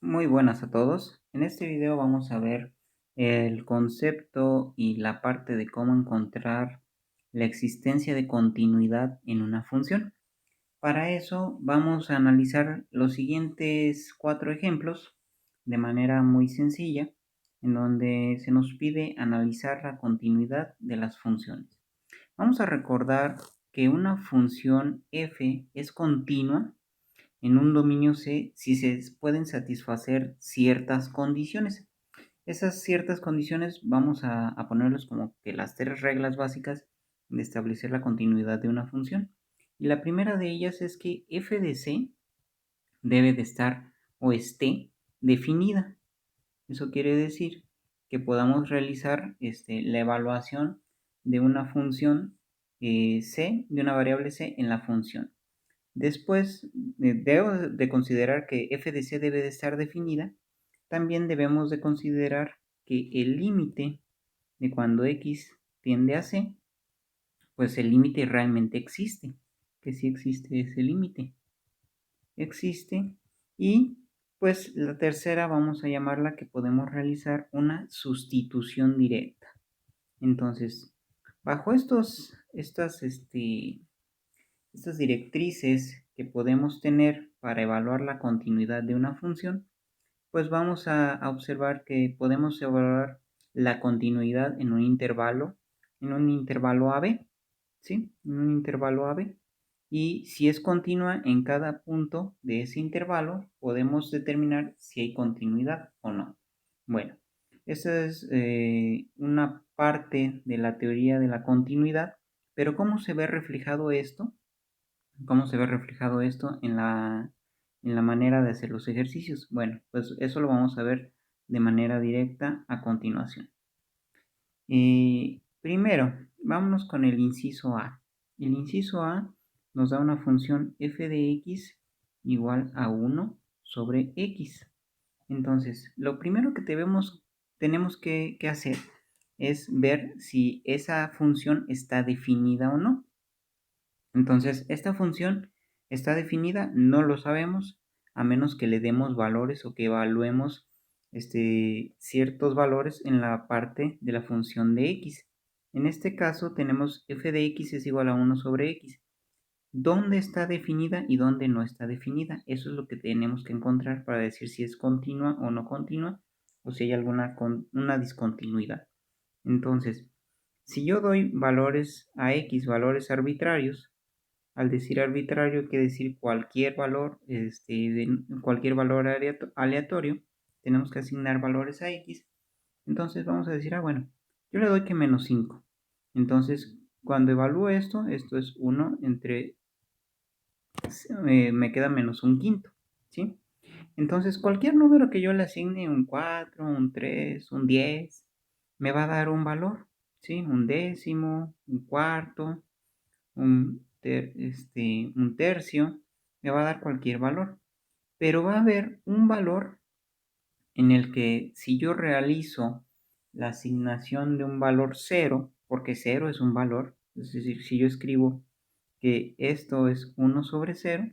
Muy buenas a todos. En este video vamos a ver el concepto y la parte de cómo encontrar la existencia de continuidad en una función. Para eso vamos a analizar los siguientes 4 ejemplos de manera muy sencilla, en donde se nos pide analizar la continuidad de las funciones. Vamos a recordar que una función f es continua en un dominio C si se pueden satisfacer ciertas condiciones. Esas ciertas condiciones vamos a ponerlos como que las 3 reglas básicas de establecer la continuidad de una función. Y la primera de ellas es que f de C debe de estar o esté definida. Eso quiere decir que podamos realizar la evaluación de una función C, de una variable C en la función. Después, debo de considerar que f de c debe de estar definida. También debemos de considerar que el límite de cuando x tiende a c, pues el límite realmente existe, que sí existe ese límite. Existe. Y pues la tercera vamos a llamarla que podemos realizar una sustitución directa. Entonces, bajo estas directrices que podemos tener para evaluar la continuidad de una función, pues vamos a observar que podemos evaluar la continuidad en un intervalo AB, ¿sí? En un intervalo AB. Y si es continua en cada punto de ese intervalo, podemos determinar si hay continuidad o no. Bueno, esta es una parte de la teoría de la continuidad, pero ¿cómo se ve reflejado esto? ¿Cómo se ve reflejado esto en la manera de hacer los ejercicios? Bueno, pues eso lo vamos a ver de manera directa a continuación. Primero, vámonos con el inciso A. El inciso A nos da una función f de x igual a 1 sobre x. Entonces, lo primero que tenemos que hacer es ver si esa función está definida o no. Entonces, esta función está definida, no lo sabemos, a menos que le demos valores o que evaluemos ciertos valores en la parte de la función de x. En este caso tenemos f de x es igual a 1 sobre x. ¿Dónde está definida y dónde no está definida? Eso es lo que tenemos que encontrar para decir si es continua o no continua, o si hay una discontinuidad. Entonces, si yo doy valores a x, valores arbitrarios, al decir arbitrario quiere decir cualquier valor, cualquier valor aleatorio, tenemos que asignar valores a x. Entonces vamos a decir, bueno, yo le doy que menos 5. Entonces, cuando evalúo esto es 1 entre, me queda menos un quinto, ¿sí? Entonces, cualquier número que yo le asigne, un 4, un 3, un 10, me va a dar un valor, ¿sí? Un décimo, un cuarto, un tercio, me va a dar cualquier valor. Pero va a haber un valor en el que si yo realizo la asignación de un valor 0, porque 0 es un valor, es decir, si yo escribo que esto es 1 sobre 0,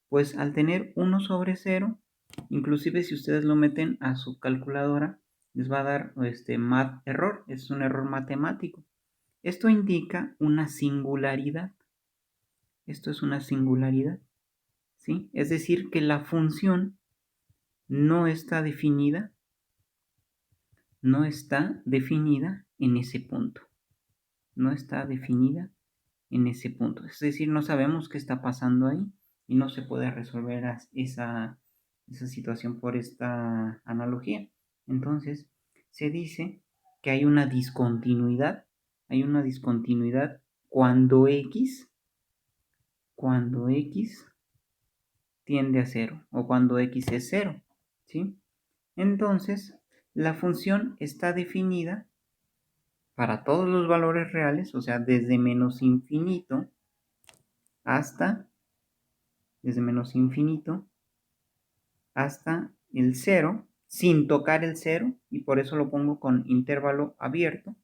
pues al tener 1 sobre 0, inclusive si ustedes lo meten a su calculadora, les va a dar error, es un error matemático. Esto indica una singularidad. Esto es una singularidad, ¿sí? Es decir, que la función no está definida en ese punto. No está definida en ese punto. Es decir, no sabemos qué está pasando ahí y no se puede resolver esa situación por esta analogía. Entonces, se dice que hay una discontinuidad. Hay una discontinuidad cuando x tiende a 0 o cuando x es 0, ¿sí? Entonces, la función está definida para todos los valores reales, o sea, desde menos infinito hasta, el 0, sin tocar el 0, y por eso lo pongo con intervalo abierto,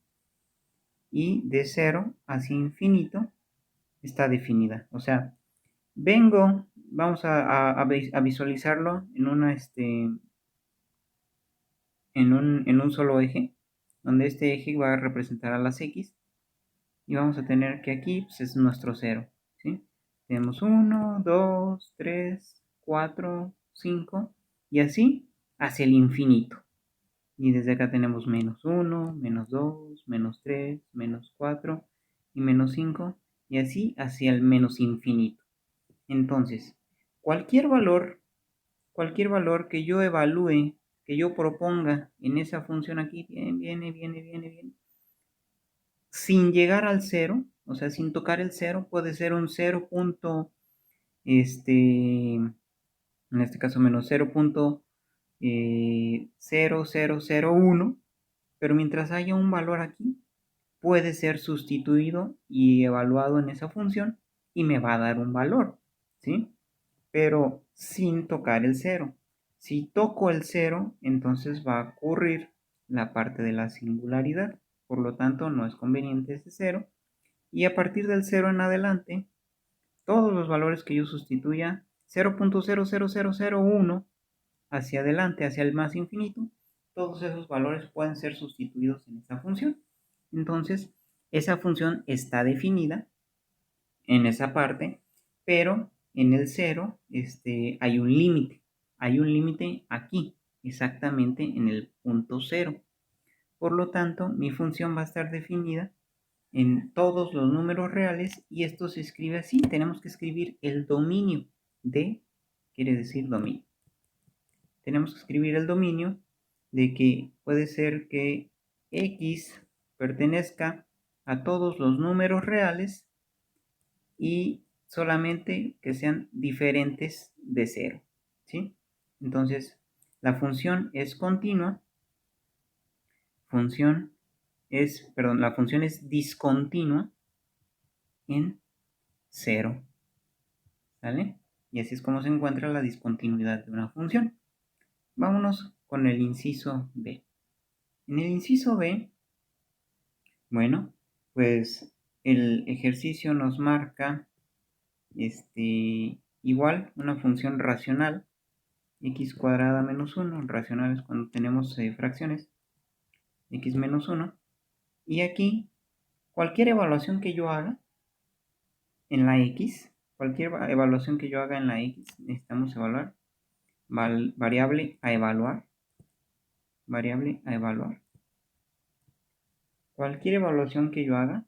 y de 0 hacia infinito está definida. O sea, vengo vamos a visualizarlo en una, en un solo eje, donde este eje va a representar a las X, y vamos a tener que aquí pues, es nuestro 0, ¿sí? Tenemos 1, 2, 3, 4, 5, y así hacia el infinito. Y desde acá tenemos menos 1, menos 2, menos 3, menos 4 y menos 5, y así hacia el menos infinito. Entonces, cualquier valor que yo evalúe, que yo proponga en esa función aquí, viene, sin llegar al 0, o sea, sin tocar el 0, puede ser un 0. En este caso menos 0.0001, pero mientras haya un valor aquí, puede ser sustituido y evaluado en esa función y me va a dar un valor, ¿sí? Pero sin tocar el 0. Si toco el 0, entonces va a ocurrir la parte de la singularidad, por lo tanto no es conveniente ese 0, y a partir del 0 en adelante, todos los valores que yo sustituya, 0.00001 hacia adelante, hacia el más infinito, todos esos valores pueden ser sustituidos en esta función. Entonces, esa función está definida en esa parte, pero en el 0 hay un límite. Hay un límite aquí, exactamente en el punto 0. Por lo tanto, mi función va a estar definida en todos los números reales y esto se escribe así. Tenemos que escribir el dominio de, quiere decir dominio. Tenemos que escribir el dominio de que puede ser que X pertenezca a todos los números reales y solamente que sean diferentes de 0, ¿sí? Entonces, la función es continua, la función es discontinua en 0, ¿vale? Y así es como se encuentra la discontinuidad de una función. Vámonos con el inciso B. En el inciso B, bueno, pues el ejercicio nos marca igual una función racional, x cuadrada menos 1, racionales cuando tenemos fracciones, x menos 1, y aquí cualquier evaluación que yo haga en la x, necesitamos evaluar, variable a evaluar, cualquier evaluación que yo haga,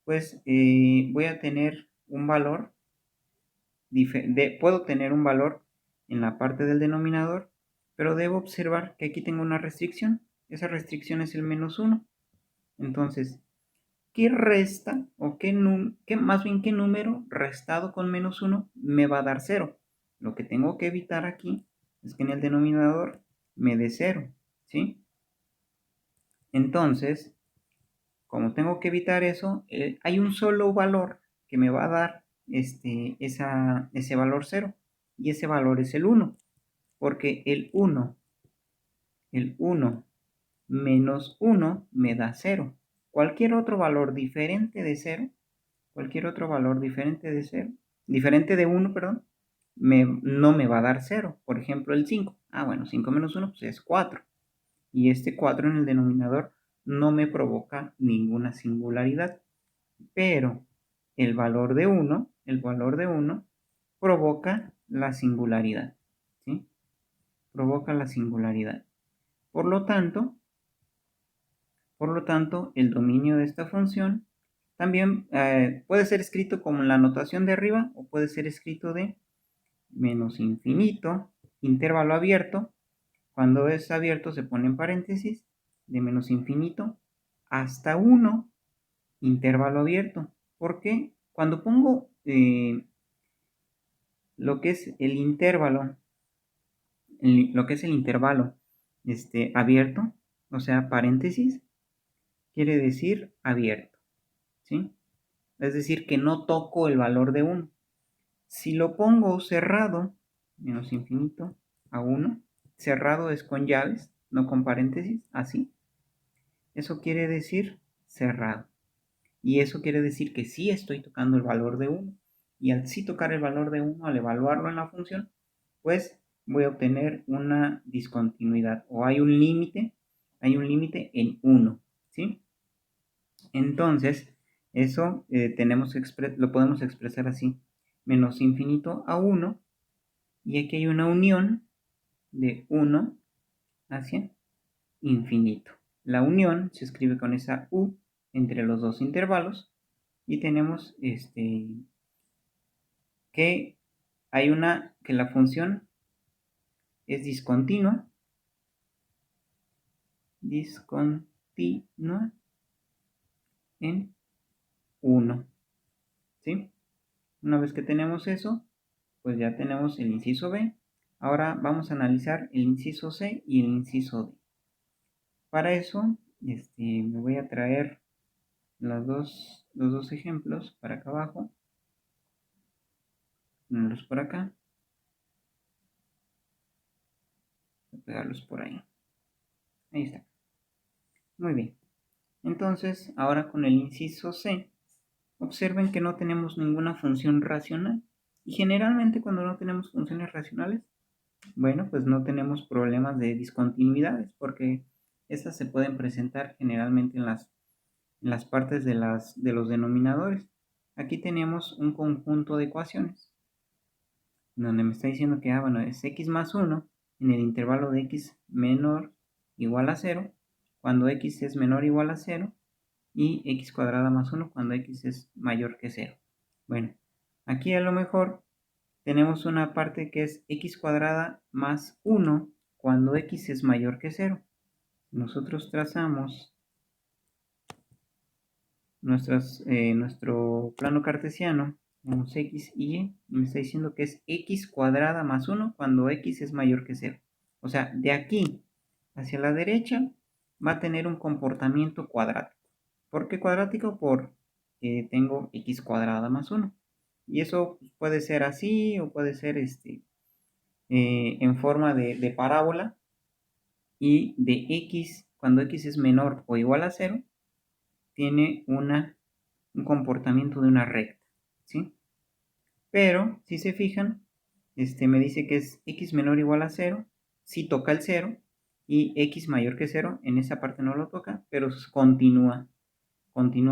pues voy a tener un valor, puedo tener un valor en la parte del denominador, pero debo observar que aquí tengo una restricción. Esa restricción es el menos 1. Entonces, ¿qué resta o más bien qué número restado con menos 1 me va a dar 0? Lo que tengo que evitar aquí es que en el denominador me dé 0, ¿sí? Entonces, como tengo que evitar eso, hay un solo valor que me va a dar ese valor 0, y ese valor es el 1, porque el 1 menos 1 me da 0. Cualquier otro valor diferente de 0, diferente de 1, perdón, no me va a dar 0. Por ejemplo, el 5. Bueno, 5 menos 1 pues es 4. Y este 4 en el denominador no me provoca ninguna singularidad. Pero el valor de 1 provoca la singularidad, ¿sí? Provoca la singularidad. Por lo tanto, el dominio de esta función también puede ser escrito como en la notación de arriba o puede ser escrito de menos infinito, intervalo abierto. Cuando es abierto se pone en paréntesis, de menos infinito hasta 1, intervalo abierto. Porque cuando pongo lo que es el intervalo, abierto, o sea, paréntesis, quiere decir abierto, ¿sí? Es decir, que no toco el valor de 1. Si lo pongo cerrado, menos infinito a 1, cerrado es con llaves, no con paréntesis, así. Eso quiere decir cerrado. Y eso quiere decir que sí estoy tocando el valor de 1. y al sí tocar el valor de 1, al evaluarlo en la función, pues voy a obtener una discontinuidad o hay un límite en 1, ¿sí? Entonces, eso lo podemos expresar así, menos infinito a 1, y aquí hay una unión de 1 hacia infinito. La unión se escribe con esa U entre los dos intervalos y tenemos que que la función es discontinua en 1, ¿sí? Una vez que tenemos eso, pues ya tenemos el inciso B. Ahora vamos a analizar el inciso C y el inciso D. Para eso, me voy a traer los dos ejemplos para acá abajo, ponerlos por acá, voy a pegarlos por ahí. Ahí está. Muy bien. Entonces, ahora con el inciso C, observen que no tenemos ninguna función racional. Y generalmente cuando no tenemos funciones racionales, bueno, pues no tenemos problemas de discontinuidades, porque estas se pueden presentar generalmente en las partes de los denominadores. Aquí tenemos un conjunto de ecuaciones, donde me está diciendo que, bueno, es x más 1 en el intervalo de x menor igual a 0, cuando x es menor o igual a 0, y x cuadrada más 1 cuando x es mayor que 0. Bueno, aquí a lo mejor tenemos una parte que es x cuadrada más 1 cuando x es mayor que 0. Nosotros trazamos nuestro plano cartesiano, tenemos x y y me está diciendo que es x cuadrada más 1 cuando x es mayor que 0. O sea, de aquí hacia la derecha va a tener un comportamiento cuadrático. ¿Por qué cuadrático? Porque tengo x cuadrada más 1. Y eso puede ser así o puede ser en forma de parábola, y de x, cuando x es menor o igual a 0, tiene un comportamiento de una recta, ¿sí? Pero, si se fijan, me dice que es x menor o igual a 0, si toca el 0, y x mayor que 0, en esa parte no lo toca, pero continúa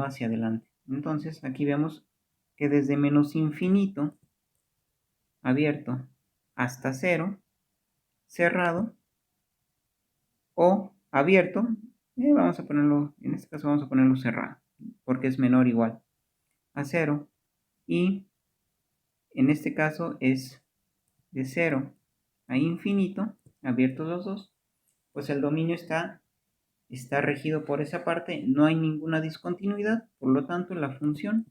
hacia adelante. Entonces, aquí vemos que desde menos infinito, abierto, hasta 0, cerrado, o abierto, vamos a ponerlo, en este caso vamos a ponerlo cerrado, porque es menor o igual a 0, y en este caso es de 0 a infinito, abiertos los dos, pues el dominio está regido por esa parte, no hay ninguna discontinuidad, por lo tanto la función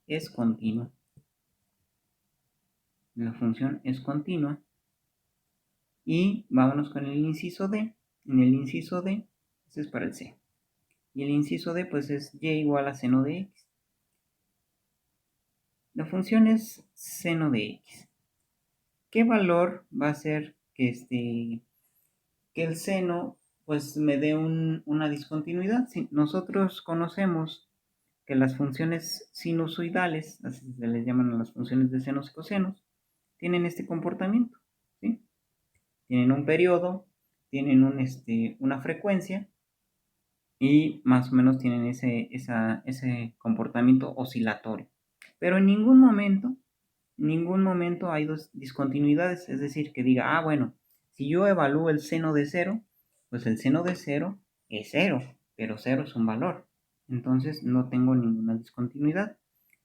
es continua. La función es continua. Y vámonos con el inciso D. En el inciso D, este es para el C. Y el inciso D, pues es y igual a seno de x. La función es seno de x. ¿Qué valor va a hacer que el seno pues me dé una discontinuidad? Si nosotros conocemos que las funciones sinusoidales, así se les llaman a las funciones de senos y cosenos, tienen este comportamiento, ¿sí? Tienen un periodo, tienen una frecuencia y más o menos tienen ese comportamiento oscilatorio. Pero en ningún momento hay dos discontinuidades, es decir, que diga, bueno, si yo evalúo el seno de 0, pues el seno de 0 es 0, pero 0 es un valor. Entonces no tengo ninguna discontinuidad.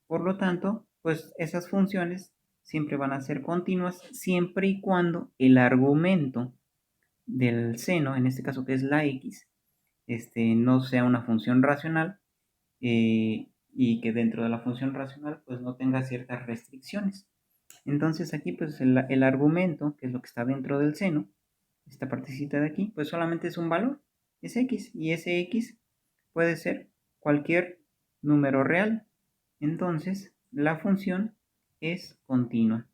Por lo tanto, pues esas funciones siempre van a ser continuas siempre y cuando el argumento del seno, en este caso que es la x, no sea una función racional, y que dentro de la función racional pues no tenga ciertas restricciones. Entonces aquí pues el argumento, que es lo que está dentro del seno, esta partecita de aquí, pues solamente es un valor, es x, y ese x puede ser cualquier número real. Entonces la función es continua.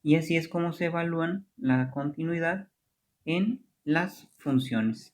Y así es como se evalúan la continuidad en las funciones.